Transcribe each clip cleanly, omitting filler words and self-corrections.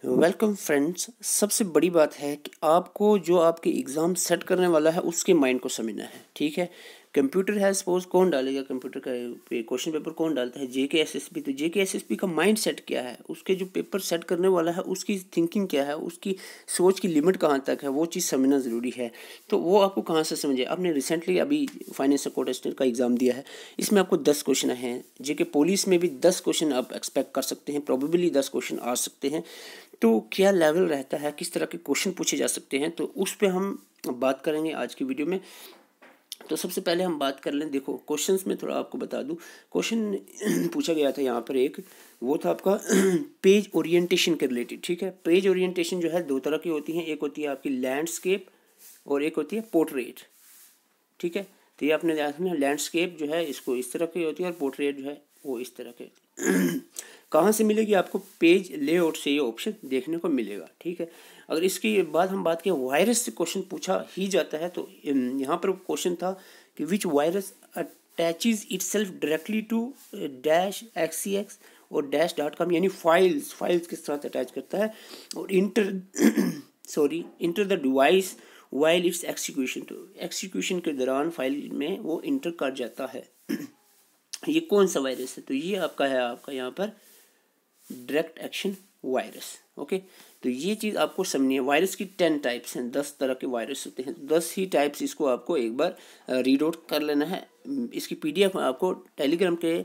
Welcome friends. सबसे बड़ी बात है कि आपको जो आपके एग्ज़ाम सेट करने वाला है उसके माइंड को समझना है। ठीक है, कंप्यूटर है, सपोज कौन डालेगा कंप्यूटर का क्वेश्चन पेपर, कौन डालता है? जेकेएसएसबी। तो जेकेएसएसबी का माइंड सेट क्या है, उसके जो पेपर सेट करने वाला है उसकी थिंकिंग क्या है, उसकी सोच की लिमिट कहाँ तक है, वो चीज़ समझना ज़रूरी है। तो वो आपको कहाँ से समझे? आपने रिसेंटली अभी फाइनेंस अकाउंटेंट का एग्ज़ाम दिया है, इसमें आपको 10 क्वेश्चन हैं। जेके पुलिस में भी 10 क्वेश्चन आप एक्सपेक्ट कर सकते हैं, प्रोबेबली 10 क्वेश्चन आ सकते हैं। तो क्या लेवल रहता है, किस तरह के क्वेश्चन पूछे जा सकते हैं, तो उस पर हम बात करेंगे आज की वीडियो में। तो सबसे पहले हम बात कर लें। देखो, क्वेश्चंस में थोड़ा आपको बता दूं। क्वेश्चन पूछा गया था यहाँ पर, एक वो था आपका पेज ओरिएंटेशन के रिलेटेड। ठीक है, पेज ओरिएंटेशन जो है दो तरह की होती हैं, एक होती है आपकी लैंडस्केप और एक होती है पोर्ट्रेट। ठीक है, तो ये आपने ध्यान रखना, लैंडस्केप जो है इसको इस तरह की होती है और पोर्ट्रेट जो है वो इस तरह के। कहाँ से मिलेगी आपको? पेज लेआउट से ये ऑप्शन देखने को मिलेगा। ठीक है, अगर इसकी बाद हम बात करें, वायरस से क्वेश्चन पूछा ही जाता है। तो यहाँ पर क्वेश्चन था कि which virus attaches itself directly to dash XCX और डैश.com, यानी फाइल्स के साथ अटैच करता है और enter the device while it's execution. तो एक्सिक्यूशन के दौरान फाइल में वो इंटर कर जाता है। ये कौन सा वायरस है? तो ये आपका है, आपका यहाँ पर डायरेक्ट एक्शन वायरस। ओके, तो ये चीज़ आपको समझनी है। वायरस की 10 टाइप्स हैं, 10 तरह के वायरस होते हैं। 10 ही टाइप्स इसको आपको एक बार रीड आउट कर लेना है। इसकी PDF मैं आपको टेलीग्राम के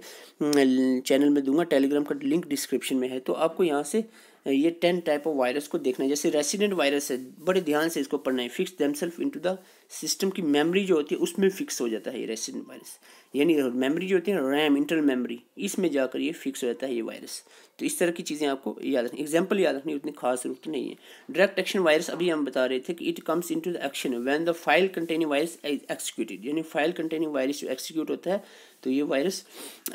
चैनल में दूंगा, टेलीग्राम का लिंक डिस्क्रिप्शन में है। तो आपको यहाँ से ये 10 टाइप ऑफ वायरस को देखना है। जैसे रेसिडेंट वायरस है, बड़े ध्यान से इसको पढ़ना है। Fix themselves into the system की मेमोरी जो होती है उसमें फिक्स हो जाता है ये रेसिडेंट वायरस, यानी मेमोरी जो होती है रैम, इंटरनल मेमोरी, इसमें जाकर ये फिक्स हो जाता है ये वायरस। तो इस तरह की चीज़ें आपको याद रखनी, एग्जाम्पल याद रखनी, उतनी खास जरूरत नहीं है। डायरेक्ट एक्शन वायरस अभी हम बता रहे थे कि it comes into the action when the file containing virus is executed, यानी फाइल कंटेनिंग वायरस जो एक्सिक्यूट होता है तो ये वायरस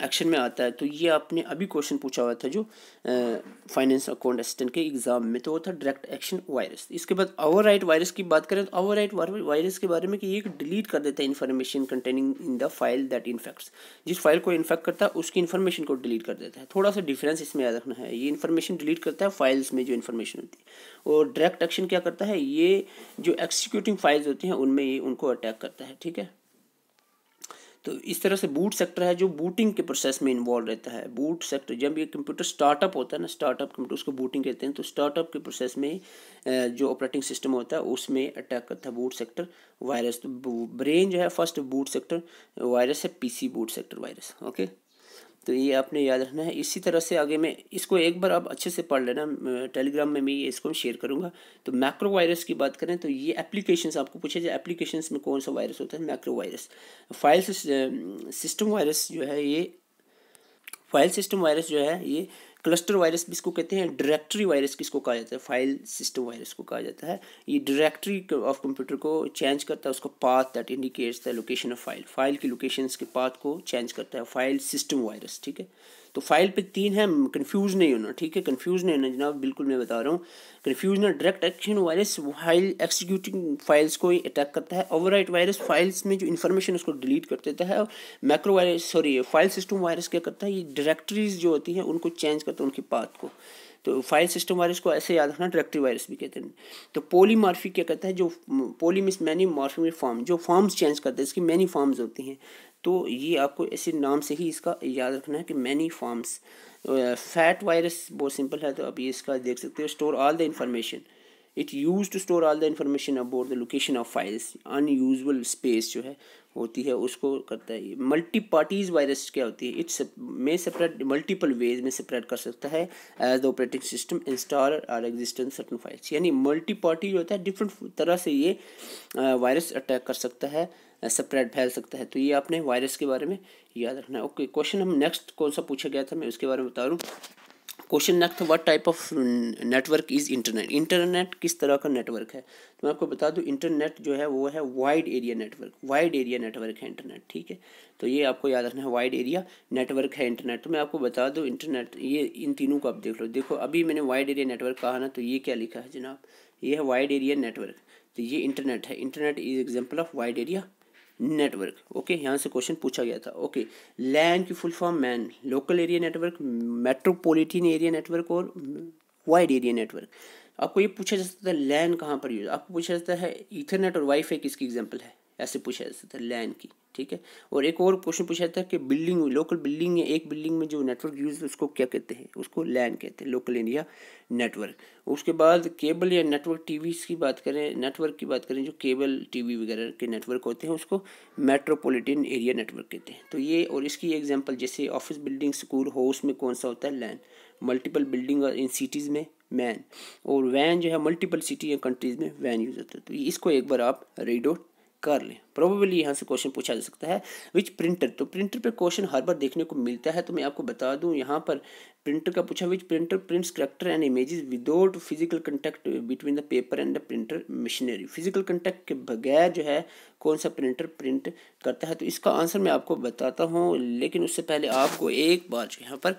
एक्शन में आता है। तो ये आपने अभी क्वेश्चन पूछा हुआ था जो फाइनेंस अकाउंट असिस्टेंट के एग्जाम में, तो वो था डायरेक्ट एक्शन वायरस। इसके बाद ओवरराइट वायरस की बात करें तो ओवरराइट वायरस के बारे में कि ये डिलीट कर देता है information containing in the file that infects, जिस फाइल को इन्फेक्ट करता है उसकी इन्फॉर्मेशन को डिलीट कर देता है। थोड़ा सा डिफरेंस इसमें याद रखना है, ये इन्फॉर्मेशन डिलीट करता है फाइल्स में जो इन्फॉर्मेशन होती है, और डायरेक्ट एक्शन क्या करता है, ये जो एक्सिक्यूटिंग फाइल्स होती हैं उनमें ये उनको अटैक करता है। ठीक है, तो इस तरह से बूट सेक्टर है जो बूटिंग के प्रोसेस में इन्वॉल्व रहता है। बूट सेक्टर, जब ये कंप्यूटर स्टार्टअप होता है ना, स्टार्टअप कंप्यूटर, उसको बूटिंग कहते हैं। तो स्टार्टअप के प्रोसेस में जो ऑपरेटिंग सिस्टम होता है उसमें अटैक करता है बूट सेक्टर वायरस। तो ब्रेन जो है फर्स्ट बूट सेक्टर वायरस है, PC boot sector virus. Okay, तो ये आपने याद रखना है। इसी तरह से आगे में इसको एक बार आप अच्छे से पढ़ लेना, टेलीग्राम में मैं ये इसको शेयर करूँगा। तो मैक्रो वायरस की बात करें तो ये एप्लीकेशंस आपको पूछे जाए, एप्लीकेशंस में कौन सा वायरस होता है? Macro virus. File system virus जो है ये, फाइल सिस्टम वायरस जो है ये, क्लस्टर वायरस भी इसको कहते हैं। डायरेक्टरी वायरस किसको कहा जाता है? फाइल सिस्टम वायरस को कहा जाता है। ये डायरेक्टरी ऑफ कंप्यूटर को चेंज करता है, उसका path that indicates the location of file, file की लोकेशंस के पाथ को चेंज करता है फाइल सिस्टम वायरस। ठीक है, तो फाइल पे 3 है, कंफ्यूज नहीं होना। ठीक है, कंफ्यूज नहीं होना जनाब, बिल्कुल मैं बता रहा हूँ, कंफ्यूज ना। Direct action virus file executing files को ही अटैक करता है। ओवरराइट वायरस फाइल्स में जो इन्फॉर्मेशन उसको डिलीट कर देता है। Macro virus, sorry, file system virus क्या करता है, ये डायरेक्टरीज जो होती हैं उनको चेंज करता है, उनकी पाथ को। तो फाइल सिस्टम वायरस को ऐसे याद रखना, डायरेक्टरी वायरस भी कहते हैं। तो पॉलीमॉर्फिक क्या कहता है, जो poly means many, morphic form, जो फॉर्म्स चेंज करते हैं, इसकी मैनी फॉर्म्स होती हैं। तो ये आपको ऐसे नाम से ही इसका याद रखना है कि मैनी फॉर्म्स। फैट वायरस बहुत सिंपल है, तो आप ये इसका देख सकते हो। Store all the information, it use to store all the information about the location of files, unusual space जो है होती है उसको करता है। मल्टी पार्टीज वायरस क्या होती है, इट्स में सेपरेट मल्टीपल वेज में सेपरेट कर सकता है as the operating system install और एग्जिस्टेंस सर्टन फाइल्स, यानी मल्टी पार्टी जो होता है डिफरेंट तरह से ये वायरस अटैक कर सकता है, सेपरेट फैल सकता है। तो ये आपने वायरस के बारे में याद रखना है। ओके, क्वेश्चन हम नेक्स्ट कौन सा पूछा गया था मैं उसके बारे में बता रहा हूँ। Question next, what type of network is internet? Internet किस तरह का नेटवर्क है? तो मैं आपको बता दूं, इंटरनेट जो है वो है wide area network. Wide area network है इंटरनेट। ठीक है, तो ये आपको याद रखना है, वाइड एरिया नेटवर्क है इंटरनेट। तो मैं आपको बता दूं, इंटरनेट ये इन तीनों को आप देख लो। देखो, अभी मैंने वाइड एरिया नेटवर्क कहा ना, तो ये क्या लिखा है जनाब, ये है वाइड एरिया नेटवर्क। तो ये इंटरनेट है, internet is example of wide area network. Okay, यहाँ से क्वेश्चन पूछा गया था। ओके, लैन की full form man, local area network, metropolitan area network और वाइड एरिया नेटवर्क। आपको ये पूछा जा सकता है लैन कहाँ पर यूज, आपको पूछा जाता है ईथरनेट और वाईफाई किसकी एग्जांपल है, ऐसे पूछा जा सकता है लैन की, ठीक है। और एक और क्वेश्चन पूछा जाता है कि बिल्डिंग, लोकल बिल्डिंग या एक बिल्डिंग में जो नेटवर्क यूज उसको क्या कहते हैं, उसको लैन कहते हैं, लोकल एरिया नेटवर्क। उसके बाद केबल या नेटवर्क टीवी की बात करें, नेटवर्क की बात करें, जो केबल टीवी वगैरह के नेटवर्क होते हैं उसको मेट्रोपॉलिटन एरिया नेटवर्क कहते हैं। तो ये और इसकी एग्जांपल जैसे ऑफिस बिल्डिंग, स्कूल, हाउस में कौन सा होता है, लैन। मल्टीपल बिल्डिंग और इन सिटीज़ में मैन, और वैन जो है मल्टीपल सिटी या कंट्रीज़ में वैन यूज होता है। तो इसको एक बार आप रीड आउट कर लें। प्रोबेबली यहाँ से क्वेश्चन पूछा जा सकता है विच प्रिंटर, तो प्रिंटर पे क्वेश्चन हर बार देखने को मिलता है। तो मैं आपको बता दूं यहाँ पर प्रिंटर का पूछा which printer prints character and images without physical contact between the paper and the printer machinery. Physical contact के बगैर जो है कौन सा प्रिंटर प्रिंट करता है। तो इसका आंसर मैं आपको बताता हूँ, लेकिन उससे पहले आपको एक बार जो यहाँ पर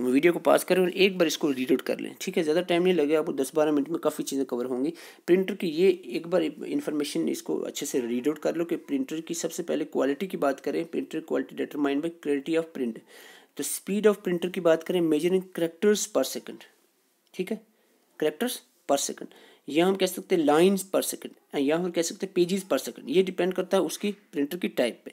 वीडियो को पास करें और एक बार इसको रीड आउट कर लें, ठीक है। ज़्यादा टाइम नहीं लगेगा, आपको 10-12 मिनट में काफ़ी चीज़ें कवर होंगी। प्रिंटर की ये एक बार इन्फॉर्मेशन इसको अच्छे से रीड आउट कर लो कि प्रिंटर की सबसे पहले क्वालिटी की बात करें, printer quality determined by quality of print. तो स्पीड ऑफ प्रिंटर की बात करें, मेजरिंग कैरेक्टर्स पर सेकंड, ठीक है, कैरेक्टर्स पर सेकंड। यहाँ हम कह सकते हैं लाइन्स पर सेकंड, यहाँ हम कह सकते हैं पेजेस पर सेकंड। ये डिपेंड करता है उसकी प्रिंटर की टाइप पे।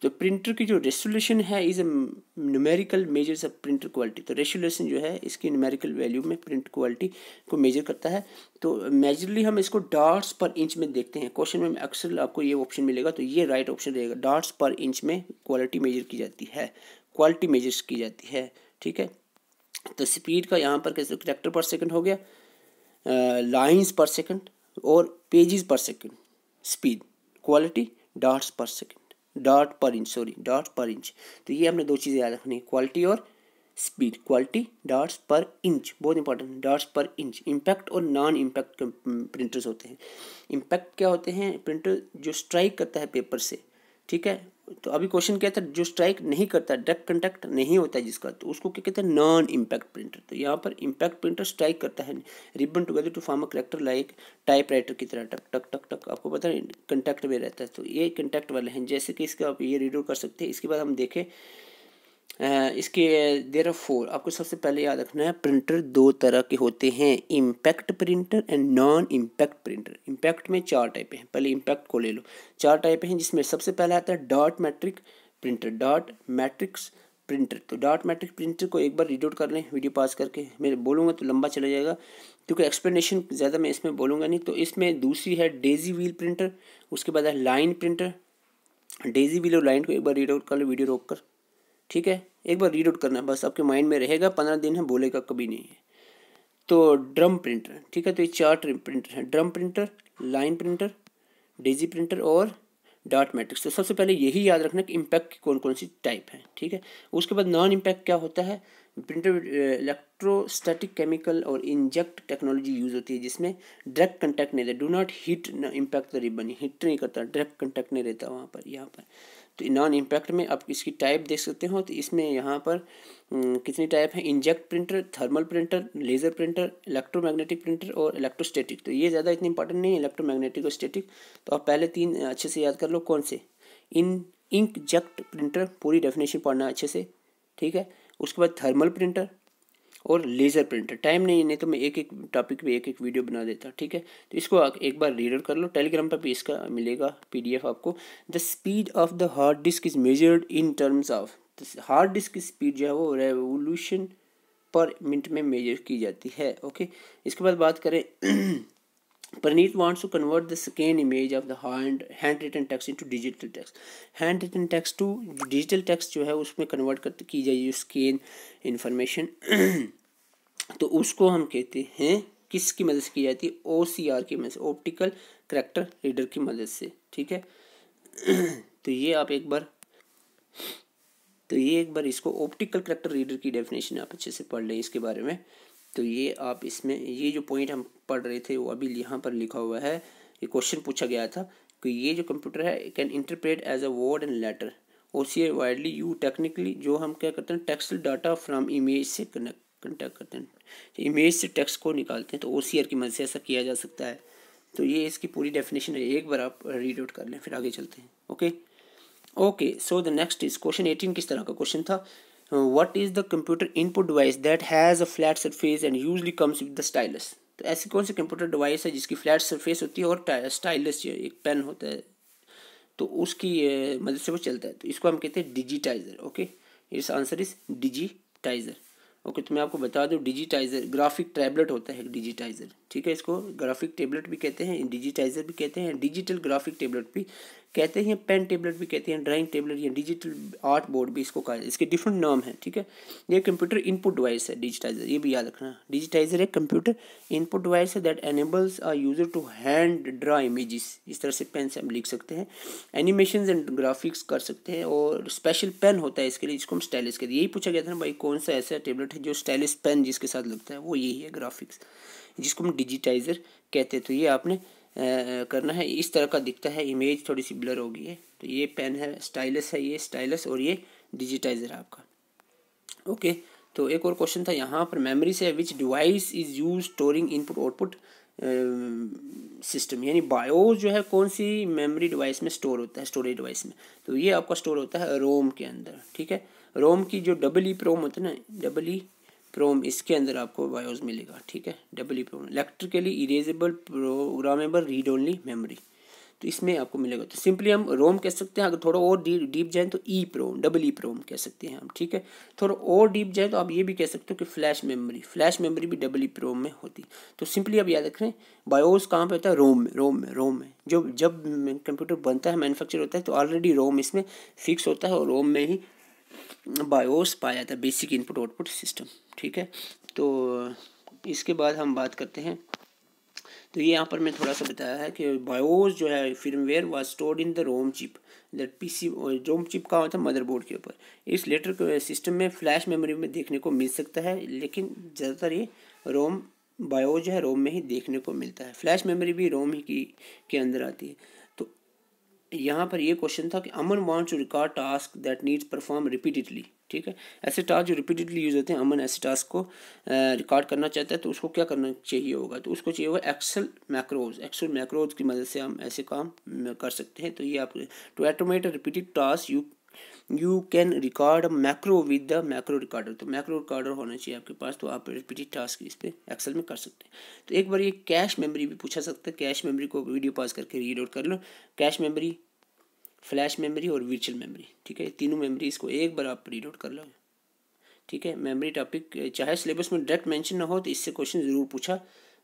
तो प्रिंटर की जो रेसोल्यूशन है is a numerical measures of printer quality. तो रेसोल्यूशन जो है इसकी न्यूमेरिकल वैल्यू में प्रिंट क्वालिटी को मेजर करता है। तो मेजरली हम इसको डॉट्स पर इंच में देखते हैं। क्वेश्चन में अक्सर आपको ये ऑप्शन मिलेगा, तो ये राइट ऑप्शन रहेगा। डॉट्स पर इंच में क्वालिटी मेजर की जाती है, क्वालिटी मेजर की जाती है, ठीक है। तो स्पीड का यहाँ पर कैसे कैरेक्टर पर सेकंड हो गया, लाइन्स पर सेकंड और पेजेस पर सेकंड। स्पीड, क्वालिटी, डॉट्स पर सेकंड, डॉट पर इंच, सॉरी डॉट पर इंच। तो ये हमने दो चीज़ें याद रखनी, क्वालिटी और स्पीड। क्वालिटी डॉट्स पर इंच, बहुत इंपॉर्टेंट, डॉट्स पर इंच। इम्पैक्ट और नॉन इम्पैक्ट प्रिंटर्स होते हैं। इम्पैक्ट क्या होते हैं, प्रिंटर जो स्ट्राइक करता है पेपर से, ठीक है। तो अभी क्वेश्चन क्या था, जो स्ट्राइक नहीं करता, डायरेक्ट कंटैक्ट नहीं होता है जिसका, तो उसको क्या कहते हैं, नॉन इम्पैक्ट प्रिंटर। तो यहाँ पर इम्पैक्ट प्रिंटर स्ट्राइक करता है ribbon together to form a character like typewriter की तरह, टक टक टक टक, आपको पता है कंटैक्ट में रहता है। तो ये कंटैक्ट वाले हैं, जैसे कि इसका आप ये रीड आउट कर सकते हैं। इसके बाद हम देखें इसके देयर आर 4। आपको सबसे पहले याद रखना है प्रिंटर दो तरह के होते हैं, impact printer and non impact printer. Impact में 4 टाइप हैं, पहले इम्पैक्ट को ले लो। 4 टाइप हैं, जिसमें सबसे पहला आता है dot matric printer, dot matrix printer. तो डॉट मैट्रिक प्रिंटर को एक बार रीड आउट कर लें वीडियो पास करके। मैं बोलूँगा तो लंबा चला जाएगा, क्योंकि एक्सप्लेनेशन ज़्यादा मैं इसमें बोलूँगा नहीं। तो इसमें दूसरी है डेजी व्हील प्रिंटर, उसके बाद है लाइन प्रिंटर। डेजी व्हील और लाइन को एक बार रीड आउट कर लो वीडियो रोक कर, ठीक है। एक बार रीड आउट करना है, बस आपके माइंड में रहेगा, 15 दिन है, बोलेगा कभी नहीं है। तो ड्रम प्रिंटर, ठीक है। तो ये 4 प्रिंटर हैं, drum printer, line printer, Daisy printer और डॉट मैट्रिक्स। तो सबसे पहले यही याद रखना कि इम्पैक्ट की कौन कौन सी टाइप है, ठीक है। उसके बाद नॉन इम्पैक्ट क्या होता है, प्रिंटर इलेक्ट्रोस्टैटिक केमिकल और इंजेक्ट टेक्नोलॉजी यूज होती है, जिसमें डायरेक्ट कंटैक्ट नहीं रहता, do not hit impact the ribbon, hit नहीं करता, डायरेक्ट कंटैक्ट नहीं रहता वहाँ पर, यहाँ पर। तो नॉन इम्पैक्ट में आप इसकी टाइप देख सकते हो। तो इसमें यहाँ पर कितनी टाइप है, inject printer, thermal printer, laser printer, electromagnetic printer और इलेक्ट्रोस्टैटिक। तो ये ज़्यादा इतनी इंपॉर्टेंट नहीं है, इलेक्ट्रोमैग्नेटिक और स्टैटिक। तो आप पहले 3 अच्छे से याद कर लो, कौन से, इंकजेक्ट प्रिंटर, पूरी डेफिनेशन पढ़ना अच्छे से, ठीक है। उसके बाद थर्मल प्रिंटर और लेज़र प्रिंटर। टाइम नहीं तो मैं एक एक टॉपिक पे एक एक वीडियो बना देता, ठीक है। तो इसको एक बार रीड आउट कर लो, टेलीग्राम पर भी इसका मिलेगा PDF आपको। The speed of the hard disk is measured in terms of, hard disk की स्पीड जो है वो रेवोल्यूशन पर मिनट में मेजर की जाती है, ओके। इसके बाद बात करें Praneet wants to convert the scan image of the handwritten text into digital text. Handwritten text to digital text जो है उसमें कन्वर्ट कर की जाएगी स्कैन इंफॉर्मेशन। तो उसको हम कहते हैं किसकी मदद से की जाती है, OCR की मदद से, ऑप्टिकल कैरेक्टर रीडर की मदद से, ठीक है। तो ये आप एक बार इसको ऑप्टिकल कैरेक्टर रीडर की डेफिनेशन आप अच्छे से पढ़ लें इसके बारे में। तो ये आप इसमें ये जो पॉइंट हम पढ़ रहे थे वो अभी यहाँ पर लिखा हुआ है। ये क्वेश्चन पूछा गया था कि ये जो कंप्यूटर है can interpret as a word and letter, OCR widely you technically, जो हम क्या करते हैं टेक्सट डाटा फ्रॉम इमेज से कंटेक्ट करते हैं, इमेज से टेक्स्ट को निकालते हैं। तो OCR की मदद से ऐसा किया जा सकता है। तो ये इसकी पूरी डेफिनेशन है, एक बार आप रीड आउट कर लें, फिर आगे चलते हैं, okay. So the next is question 18 किस तरह का क्वेश्चन था, what is the computer input device that has a flat surface and usually comes with the stylus. तो ऐसी कौन सी कंप्यूटर डिवाइस है जिसकी फ्लैट सरफेस होती है और स्टाइलस एक पेन होता है, तो उसकी मदद से वो चलता है। तो इसको हम कहते हैं डिजिटाइजर। ओके, इस आंसर इज डिजिटाइजर। ओके, तो मैं आपको बता दूं डिजिटाइजर ग्राफिक टैबलेट होता है डिजिटाइजर, ठीक है। इसको ग्राफिक टैबलेट भी कहते हैं, डिजिटाइजर भी कहते हैं, डिजिटल ग्राफिक टैबलेट भी कहते हैं, पेन टैबलेट भी कहते हैं, ड्राइंग टैबलेट या डिजिटल आर्ट बोर्ड भी इसको कहा है। इसके डिफरेंट नाम हैं, ठीक है। ये कंप्यूटर इनपुट डिवाइस है डिजिटाइजर, ये भी याद रखना। डिजिटाइजर एक कंप्यूटर इनपुट डिवाइस है that enables a user to hand draw images, इस तरह से पेन से हम लिख सकते हैं, एनिमेशन एंड ग्राफिक्स कर सकते हैं, और स्पेशल पेन होता है इसके लिए जिसको हम स्टाइलिस कहते हैं। यही पूछा गया था ना भाई, कौन सा ऐसा टैबलेट है जो स्टाइलिस पेन जिसके साथ लगता है, वो यही है ग्राफिक्स, जिसको हम डिजिटाइजर कहते हैं। तो ये आपने करना है। इस तरह का दिखता है, इमेज थोड़ी सी ब्लर हो गई है। तो ये पेन है, स्टाइलस है, ये स्टाइलस, और ये डिजिटाइजर है आपका। ओके, तो एक और क्वेश्चन था यहाँ पर, मेमोरी से विच device is use storing input output system, यानी बायोस जो है कौन सी मेमोरी डिवाइस में स्टोर होता है, स्टोरेज डिवाइस में। तो ये आपका स्टोर होता है रोम के अंदर, ठीक है। रोम की जो डबल ई प्रोम होता है ना, डबल ई प्रोम, इसके अंदर आपको बायोस मिलेगा, ठीक है। Double E PROM electrically erasable programmable read only memory, तो इसमें आपको मिलेगा। तो सिंपली हम रोम कह सकते हैं, अगर थोड़ा और डीप जाएँ तो ई प्रोम, डबल ई प्रोम कह सकते हैं हम, ठीक है। थोड़ा और डीप जाए तो आप ये भी कह सकते हो कि फ्लैश मेमोरी भी डबल ई प्रोम में होती। तो सिंपली आप याद रखें, बायोस कहाँ पे होता है, रोम में। जब कंप्यूटर बनता है, मैन्युफैक्चर होता है, तो ऑलरेडी रोम इसमें फिक्स होता है, और रोम में ही बायोस पाया जाता है, बेसिक इनपुट आउटपुट सिस्टम, ठीक है। तो इसके बाद हम बात करते हैं, तो ये यहाँ पर मैं थोड़ा सा बताया है कि बायोस जो है firmware was stored in the ROM chip, that PC. ROM chip का होता है मदरबोर्ड के ऊपर। इस लेटर सिस्टम में फ्लैश मेमोरी में देखने को मिल सकता है, लेकिन ज़्यादातर ये रोम बायोस जो है रोम में ही देखने को मिलता है। फ्लैश मेमोरी भी रोम ही के अंदर आती है। तो यहाँ पर ये क्वेश्चन था कि Aman wants to record task that needs perform repeatedly, ठीक है। ऐसे टास्क जो रिपीटेडली यूज होते हैं, अमन ऐसे टास्क को रिकॉर्ड करना चाहता है, तो उसको क्या करना चाहिए होगा, तो उसको चाहिए होगा एक्सेल मैक्रोज की मदद से हम ऐसे काम कर सकते हैं। तो ये आप to automate repeated task you can record macro with the macro recorder, तो मैक्रो रिकॉर्डर होना चाहिए आपके पास, तो आप रिपीटेड टास्क इस पर एक्सेल में कर सकते हैं। तो एक बार ये कैश मेमोरी भी पूछा सकता है, कैश मेमोरी को वीडियो पॉज करके रीड आउट कर लो। कैश मेमोरी, फ्लैश मेमोरी और वर्चुअल मेमोरी, ठीक है, तीनों मेमोरी इसको एक बार आप रीड आउट कर लो, ठीक है। मेमोरी टॉपिक चाहे सिलेबस में डायरेक्ट मेंशन ना हो, तो इससे क्वेश्चन ज़रूर पूछा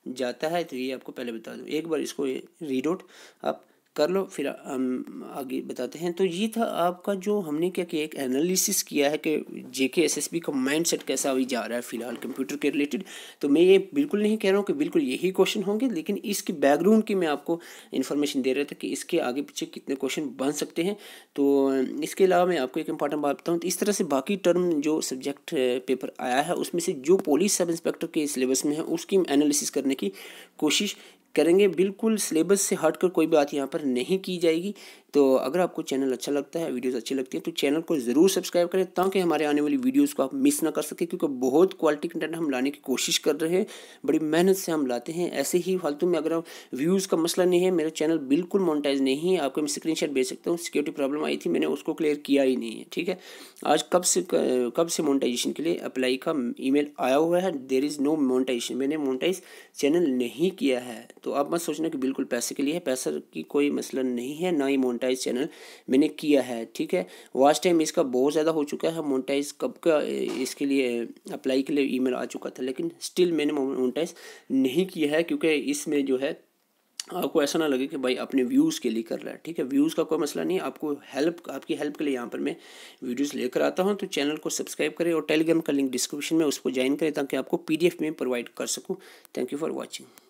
जाता है, तो ये आपको पहले बता दूँ। एक बार इसको रीड आउट आप कर लो, फिर हम आगे बताते हैं। तो ये था आपका जो हमने क्या किया, एक एनालिसिस किया है कि जेके एसएसबी का माइंडसेट कैसा अभी जा रहा है फिलहाल कंप्यूटर के रिलेटेड। तो मैं ये बिल्कुल नहीं कह रहा हूँ कि बिल्कुल यही क्वेश्चन होंगे, लेकिन इसके बैकग्राउंड की मैं आपको इन्फॉर्मेशन दे रहा था कि इसके आगे पीछे कितने क्वेश्चन बन सकते हैं। तो इसके अलावा मैं आपको एक इंपॉर्टेंट बात बताऊँ, तो इस तरह से बाकी टर्म जो सब्जेक्ट पेपर आया है, उसमें से जो पुलिस सब इंस्पेक्टर के सिलेबस में है, उसकी एनालिसिस करने की कोशिश करेंगे। बिल्कुल सिलेबस से हटकर कोई बात यहाँ पर नहीं की जाएगी। तो अगर आपको चैनल अच्छा लगता है, वीडियोस अच्छी लगती हैं, तो चैनल को ज़रूर सब्सक्राइब करें, ताकि हमारे आने वाली वीडियोस को आप मिस ना कर सकें, क्योंकि बहुत क्वालिटी कंटेंट हम लाने की कोशिश कर रहे हैं, बड़ी मेहनत से हम लाते हैं। ऐसे ही फालतू में अगर व्यूज़ का मसला नहीं है, मेरा चैनल बिल्कुल मोनेटाइज नहीं है, आपको मैं स्क्रीनशॉट भेज सकता हूँ। सिक्योरिटी प्रॉब्लम आई थी, मैंने उसको क्लियर किया ही नहीं है, ठीक है। आज कब से मोनेटाइजेशन के लिए अप्लाई का ईमेल आया हुआ है, देयर इज़ नो मोनेटाइजेशन, मैंने मोनेटाइज चैनल नहीं किया है। तो आप मत सोचना कि बिल्कुल पैसे के लिए है, पैसा की कोई मसला नहीं है, ना ही मोनेटाइज चैनल मैंने किया है, ठीक है। वॉच टाइम इसका बहुत ज़्यादा हो चुका है, मोनेटाइज कब का इसके लिए अप्लाई के लिए ईमेल आ चुका था, लेकिन स्टिल मैंने मोनेटाइज नहीं किया है, क्योंकि इसमें जो है आपको ऐसा ना लगे कि भाई अपने व्यूज़ के लिए कर रहा है, ठीक है। व्यूज़ का कोई मसला नहीं है, आपकी हेल्प के लिए यहाँ पर मैं वीडियोस लेकर आता हूँ। तो चैनल को सब्सक्राइब करें, और टेलीग्राम का लिंक डिस्क्रिप्शन में उसको ज्वाइन करें, ताकि आपको PDF में प्रोवाइड कर सकूँ। Thank you for watching.